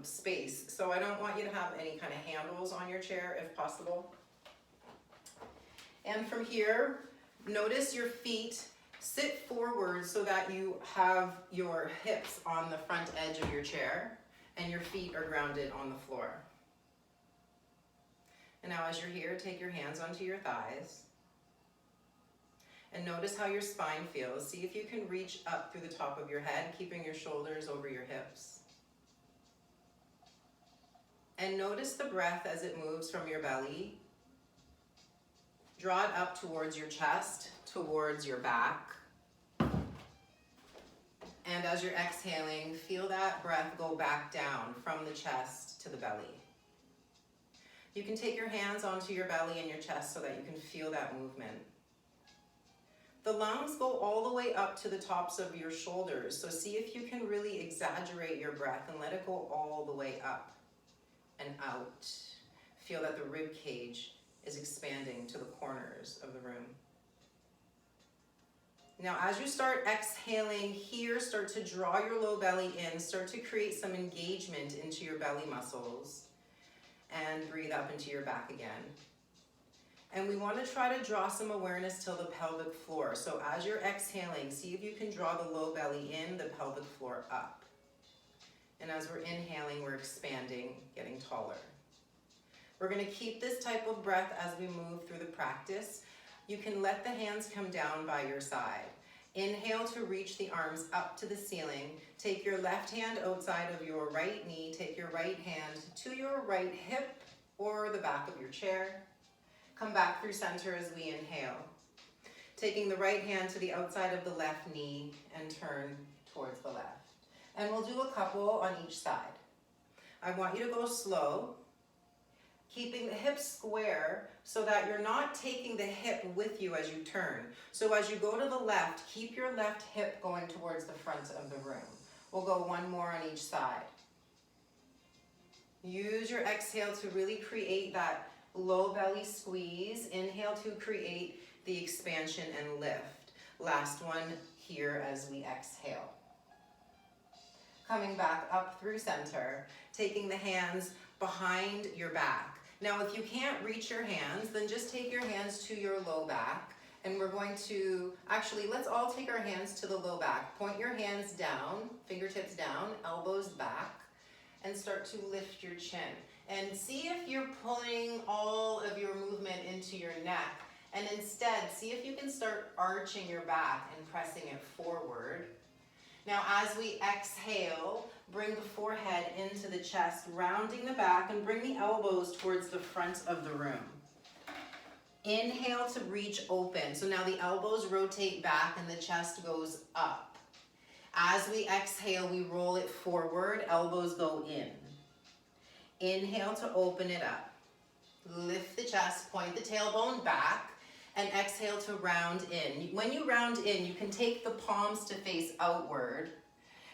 space. So I don't want you to have any kind of handles on your chair if possible. And from here, notice your feet sit forward so that you have your hips on the front edge of your chair and your feet are grounded on the floor. And now as you're here, take your hands onto your thighs and notice how your spine feels. See if you can reach up through the top of your head, keeping your shoulders over your hips. And notice the breath as it moves from your belly. Draw it up towards your chest, towards your back. And as you're exhaling, feel that breath go back down from the chest to the belly. You can take your hands onto your belly and your chest so that you can feel that movement. The lungs go all the way up to the tops of your shoulders, so see if you can really exaggerate your breath and let it go all the way up and out. Feel that the rib cage is expanding to the corners of the room. Now, as you start exhaling here, start to draw your low belly in, start to create some engagement into your belly muscles, and breathe up into your back again. And we want to try to draw some awareness to the pelvic floor. So as you're exhaling, see if you can draw the low belly in, the pelvic floor up. And as we're inhaling, we're expanding, getting taller. We're going to keep this type of breath as we move through the practice. You can let the hands come down by your side. Inhale to reach the arms up to the ceiling. Take your left hand outside of your right knee. Take your right hand to your right hip or the back of your chair. Come back through center as we inhale. Taking the right hand to the outside of the left knee and turn towards the left. And we'll do a couple on each side. I want you to go slow, keeping the hips square so that you're not taking the hip with you as you turn. So as you go to the left, keep your left hip going towards the front of the room. We'll go one more on each side. Use your exhale to really create that low belly squeeze. Inhale to create the expansion and lift. Last one here as we exhale. Coming back up through center, taking the hands behind your back. Now, if you can't reach your hands, then just take your hands to your low back. And we're going to, actually, let's all take our hands to the low back. Point your hands down, fingertips down, elbows back, and start to lift your chin. And see if you're pulling all of your movement into your neck. And instead, see if you can start arching your back and pressing it forward. Now, as we exhale, bring the forehead into the chest, rounding the back, and bring the elbows towards the front of the room. Inhale to reach open. So now the elbows rotate back and the chest goes up. As we exhale, we roll it forward, elbows go in. Inhale to open it up. Lift the chest, point the tailbone back, and exhale to round in. When you round in, you can take the palms to face outward.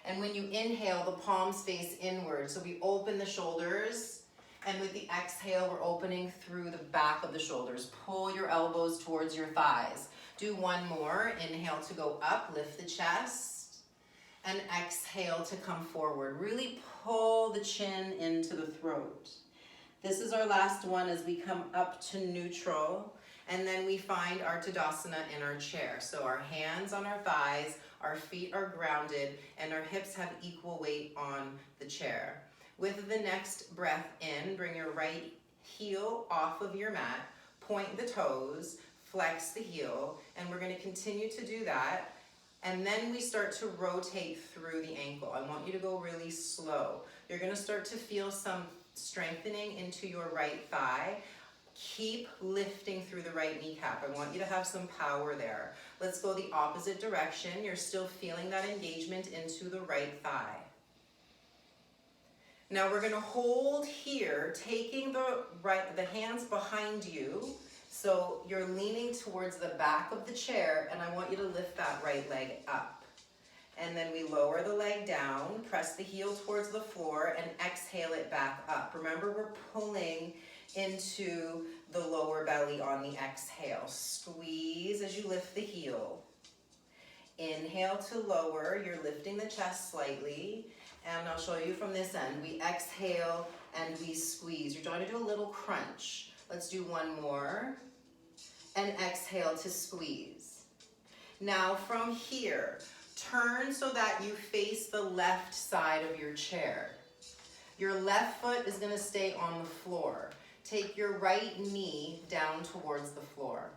And when you inhale, the palms face inward. So we open the shoulders, and with the exhale, we're opening through the back of the shoulders. Pull your elbows towards your thighs. Do one more. Inhale to go up, lift the chest, and exhale to come forward. Really pull the chin into the throat. This is our last one as we come up to neutral. And then we find our Tadasana in our chair. So our hands on our thighs, our feet are grounded, and our hips have equal weight on the chair. With the next breath in, bring your right heel off of your mat, point the toes, flex the heel, and we're going to continue to do that. And then we start to rotate through the ankle. I want you to go really slow. You're going to start to feel some strengthening into your right thigh. Keep lifting through the right kneecap. I want you to have some power there. Let's go the opposite direction. You're still feeling that engagement into the right thigh. Now we're going to hold here, taking the hands behind you. So you're leaning towards the back of the chair, and I want you to lift that right leg up. And then we lower the leg down, press the heel towards the floor, and exhale it back up. Remember, we're pulling into the lower belly on the exhale. Squeeze as you lift the heel. Inhale to lower, you're lifting the chest slightly. And I'll show you from this end. We exhale and we squeeze. You're trying to do a little crunch. Let's do one more. And exhale to squeeze. Now from here, turn so that you face the left side of your chair. Your left foot is going to stay on the floor. Take your right knee down towards the floor.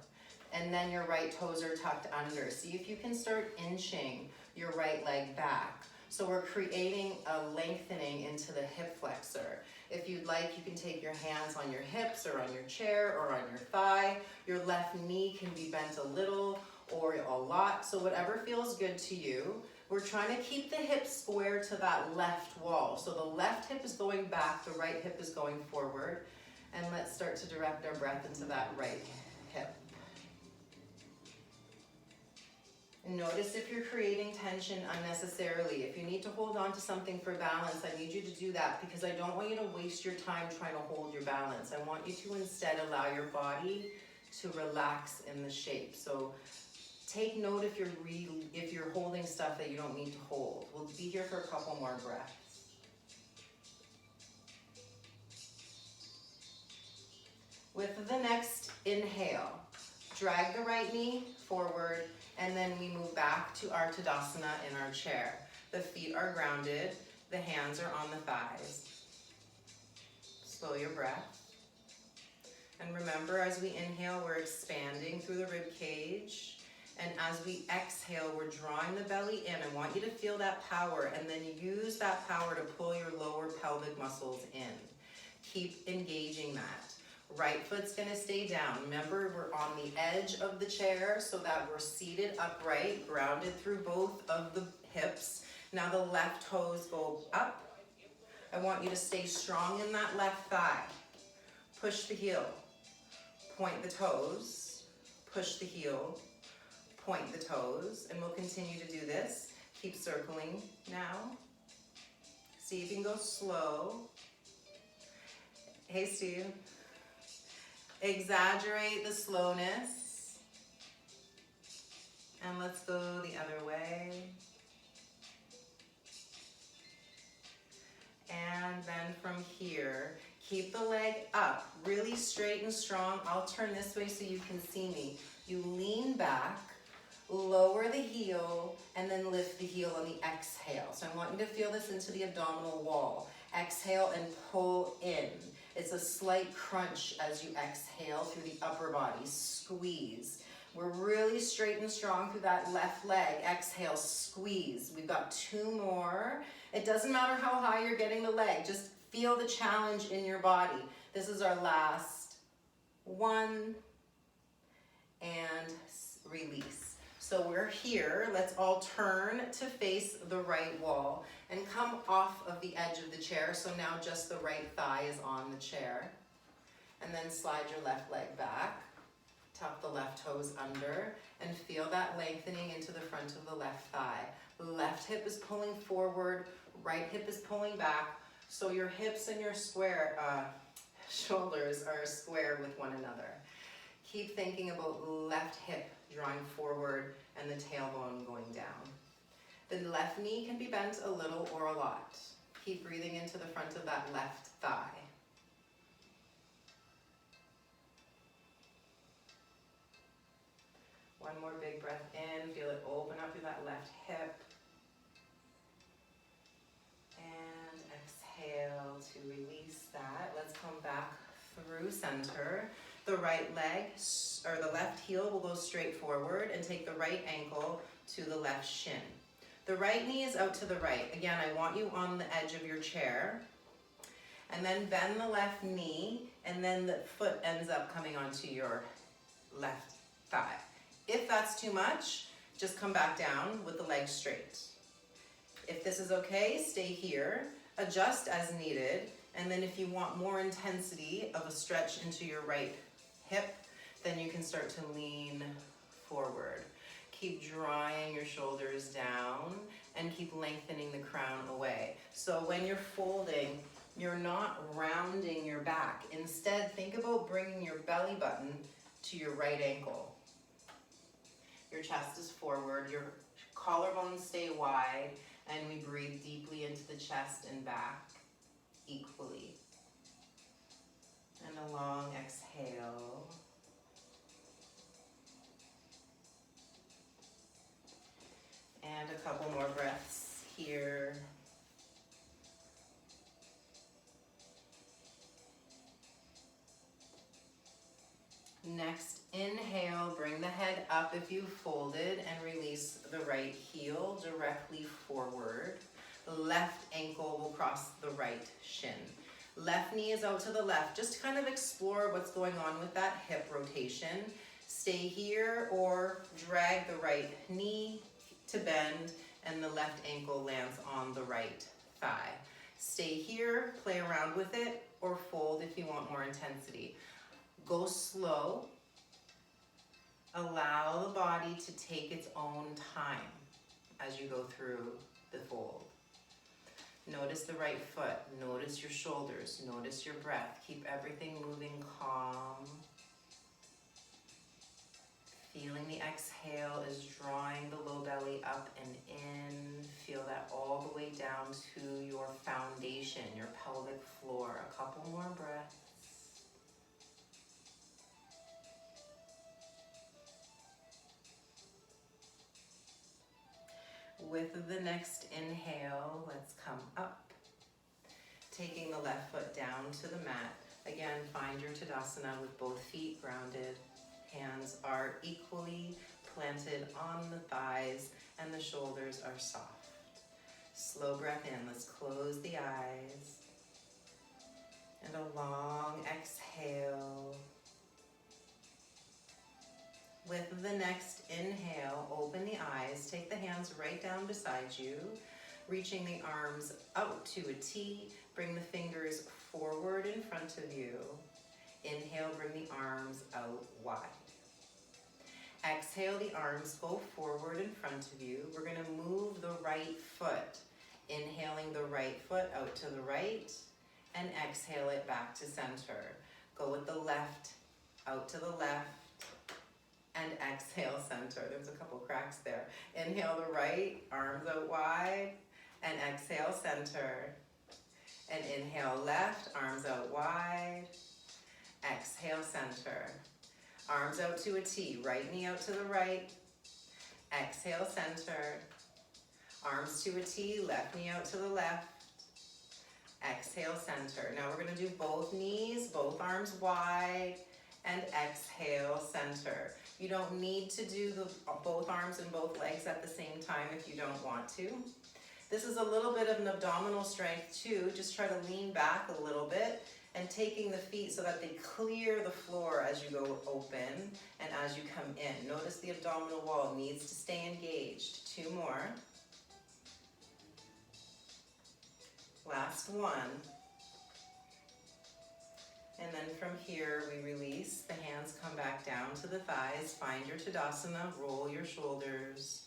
And then your right toes are tucked under. See if you can start inching your right leg back. So we're creating a lengthening into the hip flexor. If you'd like, you can take your hands on your hips or on your chair or on your thigh. Your left knee can be bent a little or a lot, so whatever feels good to you. We're trying to keep the hips square to that left wall. So the left hip is going back, the right hip is going forward. And let's start to direct our breath into that right hip. Notice if you're creating tension unnecessarily. If you need to hold on to something for balance, I need you to do that because I don't want you to waste your time trying to hold your balance. I want you to instead allow your body to relax in the shape. So take note if you're holding stuff that you don't need to hold. We'll be here for a couple more breaths. With the next inhale, drag the right knee forward, and then we move back to our Tadasana in our chair. The feet are grounded, the hands are on the thighs. Slow your breath. And remember, as we inhale, we're expanding through the rib cage. And as we exhale, we're drawing the belly in. I want you to feel that power, and then use that power to pull your lower pelvic muscles in. Keep engaging that. Right foot's gonna stay down. Remember, we're on the edge of the chair so that we're seated upright, grounded through both of the hips. Now the left toes go up. I want you to stay strong in that left thigh. Push the heel, point the toes, push the heel, point the toes, and we'll continue to do this. Keep circling now. See if you can go slow. Hey, Steve. Exaggerate the slowness. And let's go the other way. And then from here, keep the leg up, really straight and strong. I'll turn this way so you can see me. You lean back, lower the heel, and then lift the heel on the exhale. So I want you to feel this into the abdominal wall. Exhale and pull in. It's a slight crunch as you exhale through the upper body. Squeeze. We're really straight and strong through that left leg. Exhale, squeeze. We've got 2 more. It doesn't matter how high you're getting the leg. Just feel the challenge in your body. This is our last 1. And release. So we're here. Let's all turn to face the right wall and come off of the edge of the chair. So now just the right thigh is on the chair. And then slide your left leg back. Tuck the left toes under and feel that lengthening into the front of the left thigh. Left hip is pulling forward, right hip is pulling back. So your hips and your shoulders are square with one another. Keep thinking about left hip drawing forward and the tailbone going down. The left knee can be bent a little or a lot. Keep breathing into the front of that left thigh. One more big breath in, feel it open up through that left hip. And exhale to release that. Let's come back through center. The right leg, or the left heel will go straight forward and take the right ankle to the left shin. The right knee is out to the right. Again, I want you on the edge of your chair. And then bend the left knee, and then the foot ends up coming onto your left thigh. If that's too much, just come back down with the leg straight. If this is okay, stay here. Adjust as needed. And then if you want more intensity of a stretch into your right hip, then you can start to lean forward. Keep drawing your shoulders down and keep lengthening the crown away. So when you're folding, you're not rounding your back. Instead, think about bringing your belly button to your right ankle. Your chest is forward, your collarbones stay wide, And we breathe deeply into the chest and back equally. And a long exhale. And a couple more breaths here. Next, inhale, bring the head up if you folded and release the right heel directly forward. Left ankle will cross the right shin. Left knee is out to the left. Just kind of explore what's going on with that hip rotation. Stay here or drag the right knee to bend and the left ankle lands on the right thigh. Stay here, play around with it, or fold if you want more intensity. Go slow. Allow the body to take its own time as you go through the fold. Notice the right foot, notice your shoulders, notice your breath. Keep everything moving calm. Feeling the exhale is drawing the low belly up and in. Feel that all the way down to your foundation, your pelvic floor. A couple more breaths. With the next inhale, let's come up. Taking the left foot down to the mat. Again, find your Tadasana with both feet grounded. Hands are equally planted on the thighs and the shoulders are soft. Slow breath in. Let's close the eyes. And a long exhale. With the next inhale, open the eyes, take the hands right down beside you, reaching the arms out to a T, bring the fingers forward in front of you. Inhale, bring the arms out wide. Exhale, the arms go forward in front of you. We're going to move the right foot, inhaling the right foot out to the right, and exhale it back to center. Go with the left, out to the left, and exhale center. There's a couple cracks there. Inhale the right, arms out wide, and exhale center. And inhale left, arms out wide, exhale center. Arms out to a T, right knee out to the right, exhale center. Arms to a T, left knee out to the left, exhale center. Now we're gonna do both knees, both arms wide, and exhale center. You don't need to do both arms and both legs at the same time if you don't want to. This is a little bit of an abdominal strength too. Just try to lean back a little bit and taking the feet so that they clear the floor as you go open and as you come in. Notice the abdominal wall needs to stay engaged. 2 more. Last one. And then from here, we release. The hands come back down to the thighs. Find your Tadasana. Roll your shoulders.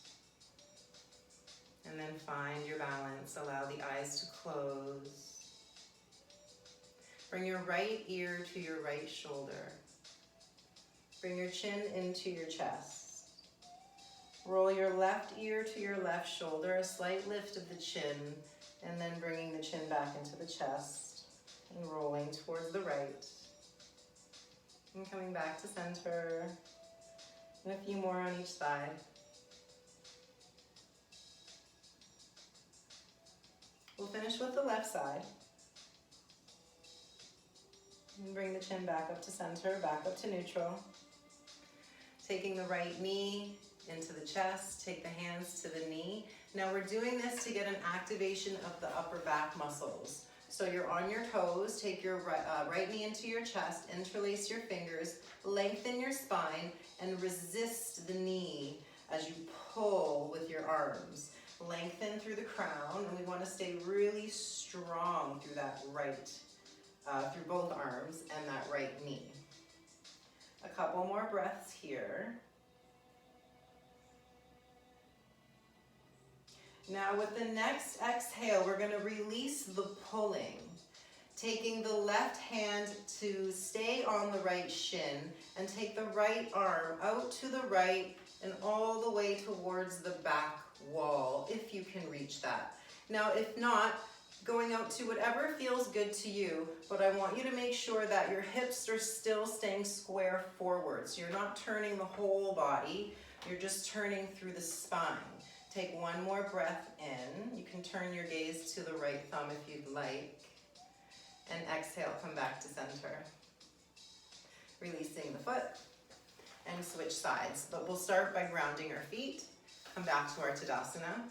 And then find your balance. Allow the eyes to close. Bring your right ear to your right shoulder. Bring your chin into your chest. Roll your left ear to your left shoulder. A slight lift of the chin. And then bringing the chin back into the chest. And rolling towards the right. And coming back to center. And a few more on each side. We'll finish with the left side. And bring the chin back up to center, back up to neutral. Taking the right knee into the chest, take the hands to the knee. Now we're doing this to get an activation of the upper back muscles. So you're on your toes, take your right knee into your chest, interlace your fingers, lengthen your spine, and resist the knee as you pull with your arms. Lengthen through the crown, and we want to stay really strong through that right, through both arms and that right knee. A couple more breaths here. Now with the next exhale, we're going to release the pulling. Taking the left hand to stay on the right shin and take the right arm out to the right and all the way towards the back wall if you can reach that. Now, if not, going out to whatever feels good to you, but I want you to make sure that your hips are still staying square forwards. You're not turning the whole body, you're just turning through the spine. Take one more breath in. You can turn your gaze to the right thumb if you'd like. And exhale, come back to center. Releasing the foot and switch sides. But we'll start by grounding our feet. Come back to our Tadasana.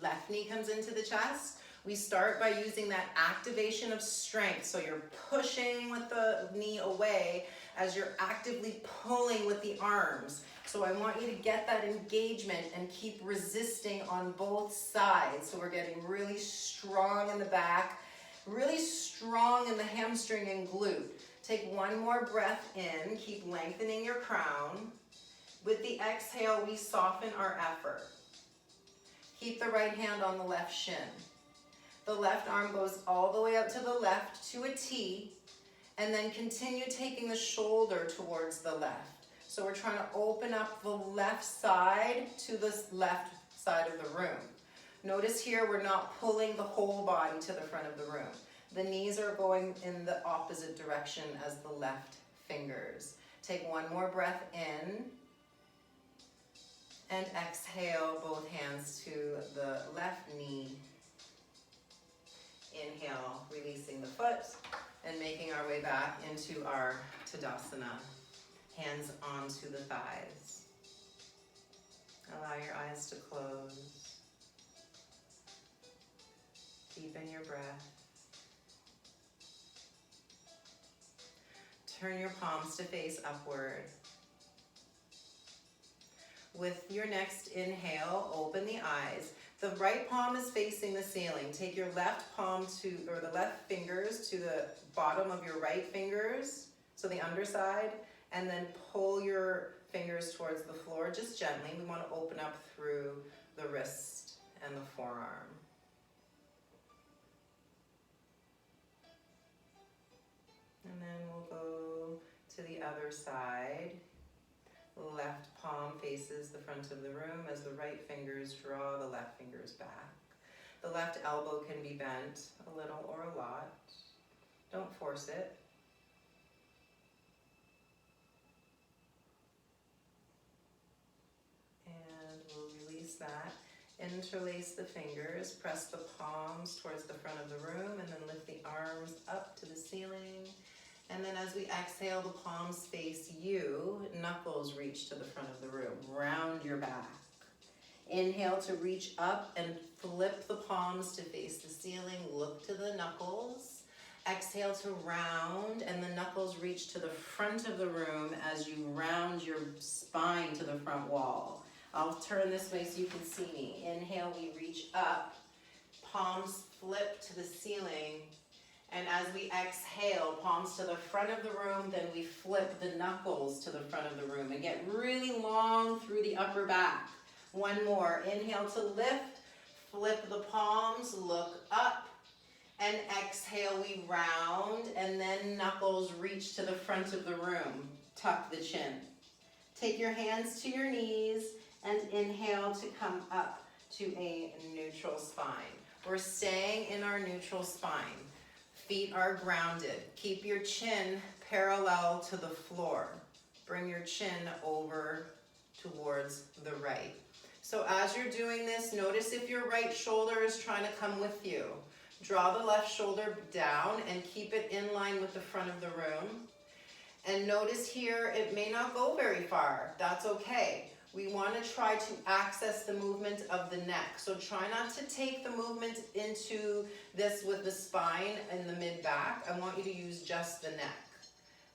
Left knee comes into the chest. We start by using that activation of strength. So you're pushing with the knee away as you're actively pulling with the arms. So I want you to get that engagement and keep resisting on both sides. So we're getting really strong in the back, really strong in the hamstring and glute. Take one more breath in, keep lengthening your crown. With the exhale, we soften our effort. Keep the right hand on the left shin. The left arm goes all the way up to the left to a T, and then continue taking the shoulder towards the left. So we're trying to open up the left side to the left side of the room. Notice here we're not pulling the whole body to the front of the room. The knees are going in the opposite direction as the left fingers. Take one more breath in. And exhale, both hands to the left knee. Inhale, releasing the foot and making our way back into our Tadasana. Hands onto the thighs. Allow your eyes to close. Deepen your breath. Turn your palms to face upward. With your next inhale, open the eyes. The right palm is facing the ceiling. Take your left palm or the left fingers to the bottom of your right fingers, so the underside, and then pull your fingers towards the floor, just gently. We want to open up through the wrist and the forearm. And then we'll go to the other side. Left palm faces the front of the room as the right fingers draw the left fingers back. The left elbow can be bent a little or a lot. Don't force it. And we'll release that. Interlace the fingers, press the palms towards the front of the room, and then lift the arms up to the ceiling. And then as we exhale, the palms face you, knuckles reach to the front of the room. Round your back. Inhale to reach up and flip the palms to face the ceiling. Look to the knuckles. Exhale to round, and the knuckles reach to the front of the room as you round your spine to the front wall. I'll turn this way so you can see me. Inhale, we reach up. Palms flip to the ceiling. And as we exhale, palms to the front of the room, then we flip the knuckles to the front of the room and get really long through the upper back. One more. Inhale to lift, flip the palms, look up, and exhale, we round, and then knuckles reach to the front of the room. Tuck the chin. Take your hands to your knees and inhale to come up to a neutral spine. We're staying in our neutral spine. Feet are grounded. Keep your chin parallel to the floor. Bring your chin over towards the right. So as you're doing this, notice if your right shoulder is trying to come with you. Draw the left shoulder down and keep it in line with the front of the room. And notice here, it may not go very far. That's okay. We want to try to access the movement of the neck. So try not to take the movement into this with the spine and the mid-back. I want you to use just the neck.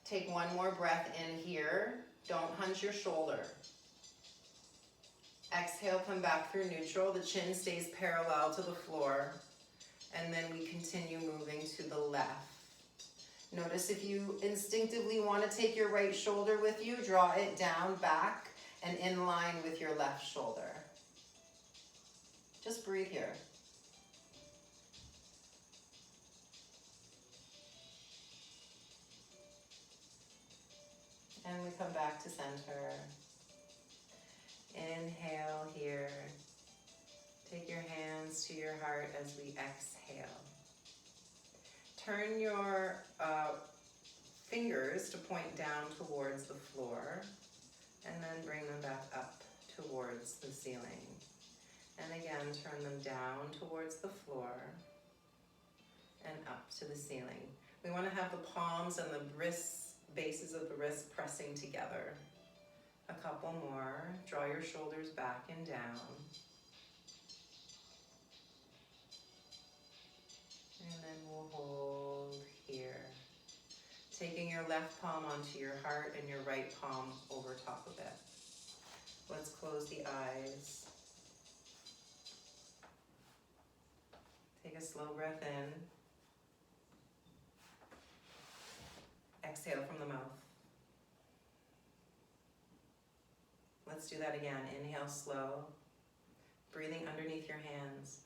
Take one more breath in here. Don't hunch your shoulder. Exhale, come back through neutral. The chin stays parallel to the floor. And then we continue moving to the left. Notice if you instinctively want to take your right shoulder with you, draw it down, back, and in line with your left shoulder. Just breathe here. And we come back to center. Inhale here. Take your hands to your heart as we exhale. Turn your fingers to point down towards the floor, and then bring them back up towards the ceiling. And again, turn them down towards the floor and up to the ceiling. We want to have the palms and the wrists, bases of the wrists pressing together. A couple more. Draw your shoulders back and down. And then we'll hold here. Taking your left palm onto your heart and your right palm over top of it. Let's close the eyes. Take a slow breath in. Exhale from the mouth. Let's do that again. Inhale slow, breathing underneath your hands.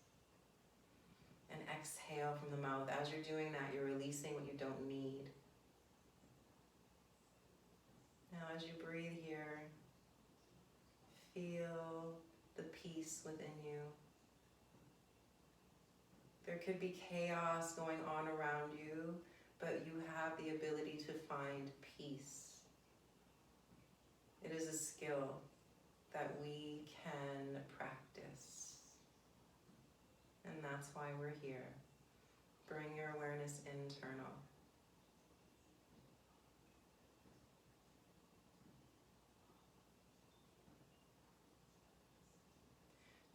And exhale from the mouth. As you're doing that, you're releasing what you don't need. Now as you breathe here, feel the peace within you. There could be chaos going on around you, but you have the ability to find peace. It is a skill that we can practice. And that's why we're here. Bring your awareness internal.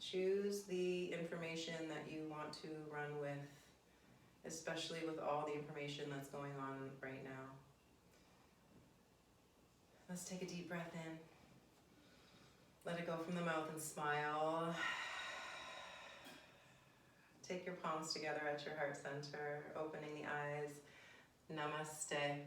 Choose the information that you want to run with, especially with all the information that's going on right now. Let's take a deep breath in. Let it go from the mouth and smile. Take your palms together at your heart center, opening the eyes. Namaste.